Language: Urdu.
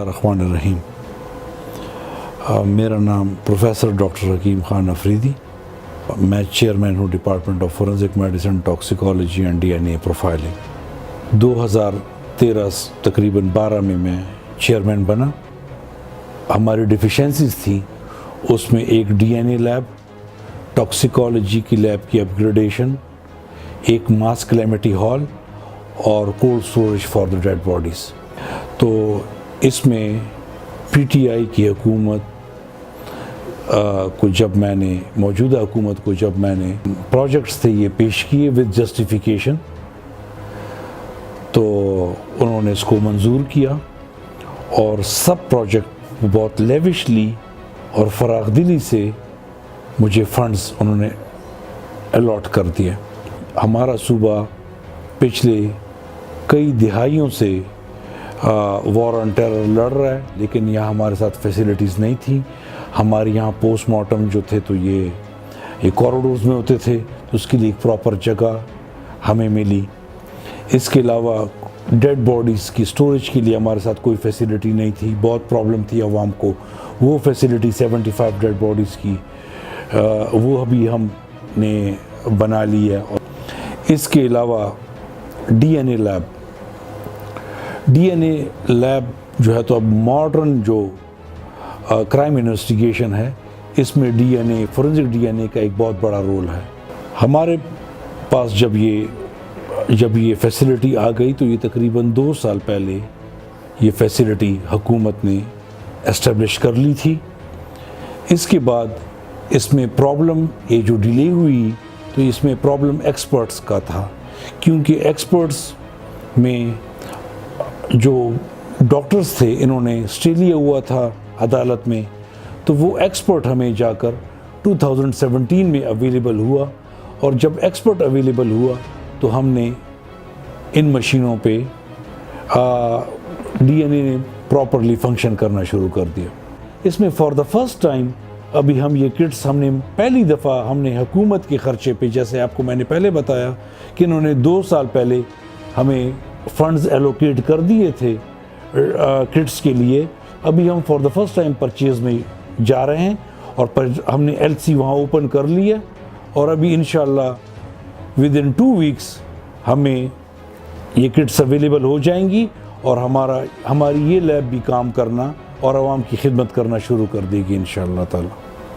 الرحمن الرحیم. میرا نام پروفیسر ڈاکٹر حکیم خان افریدی. میں چیئرمین ہوں department of forensic medicine toxicology and DNA N اے پروفائلنگ. 2013 تقریباً 12 میں چیئرمین بنا. ہماری ڈیفیشنسیز تھیں، اس میں ایک D N A lab, toxicology کی لیب کی اپگریڈیشن، ایک ماس کلیمٹی ہال اور cold storage for the dead bodies. تو اس میں پی ٹی آئی کی حکومت کو جب میں نے موجودہ حکومت کو جب میں نے پروجیکٹس تھے یہ پیش کیے ود جسٹیفیکیشن، تو انہوں نے اس کو منظور کیا اور سب پروجیکٹ بہت لیوشلی اور فراخ دلی سے مجھے فنڈز انہوں نے الاٹ کر دیا. ہمارا صوبہ پچھلے کئی دہائیوں سے وار آن ٹیرر لڑ رہا ہے، لیکن یہاں ہمارے ساتھ فیسیلیٹیز نہیں تھیں. ہمارے یہاں پوسٹ مارٹم جو تھے تو یہ کوریڈورز میں ہوتے تھے، تو اس کے لیے ایک پراپر جگہ ہمیں ملی. اس کے علاوہ ڈیڈ باڈیز کی سٹوریج کے لیے ہمارے ساتھ کوئی فیسیلیٹی نہیں تھی. بہت پرابلم تھی عوام کو. وہ فیسیلیٹی 75 ڈیڈ باڈیز کی وہ ابھی ہم نے بنا لی ہے. اس کے علاوہ ڈی این اے لیب جو ہے تو اب ماڈرن جو کرائم انویسٹیگیشن ہے، اس میں ڈی این اے فورنزک ڈی این اے کا ایک بہت بڑا رول ہے. ہمارے پاس جب یہ فیسیلیٹی آ گئی تو یہ تقریباً 2 سال پہلے یہ فیسیلیٹی حکومت نے اسٹیبلش کر لی تھی. اس کے بعد اس میں پرابلم یہ جو ڈیلے ہوئی تو اس میں پرابلم ایکسپرٹس کا تھا، کیونکہ ایکسپرٹس میں جو ڈاکٹرز تھے انہوں نے اسٹے لیا ہوا تھا عدالت میں، تو وہ ایکسپرٹ ہمیں جا کر 2017 میں اویلیبل ہوا. اور جب ایکسپرٹ اویلیبل ہوا تو ہم نے ان مشینوں پہ ڈی این اے نے پراپرلی فنکشن کرنا شروع کر دیا. اس میں فار دا فرسٹ ٹائم ابھی ہم یہ کٹس ہم نے پہلی دفعہ ہم نے حکومت کے خرچے پہ، جیسے آپ کو میں نے پہلے بتایا کہ انہوں نے 2 سال پہلے ہمیں فنڈز ایلوکیٹ کر دیے تھے کٹس کے لیے. ابھی ہم for the first time purchase میں جا رہے ہیں اور ہم نے ایل سی وہاں اوپن کر لی ہے، اور ابھی انشاءاللہ ودن 2 ویکس ہمیں یہ کٹس اویلیبل ہو جائیں گی اور ہماری یہ لیب بھی کام کرنا اور عوام کی خدمت کرنا شروع کر دے گی انشاءاللہ تعالی.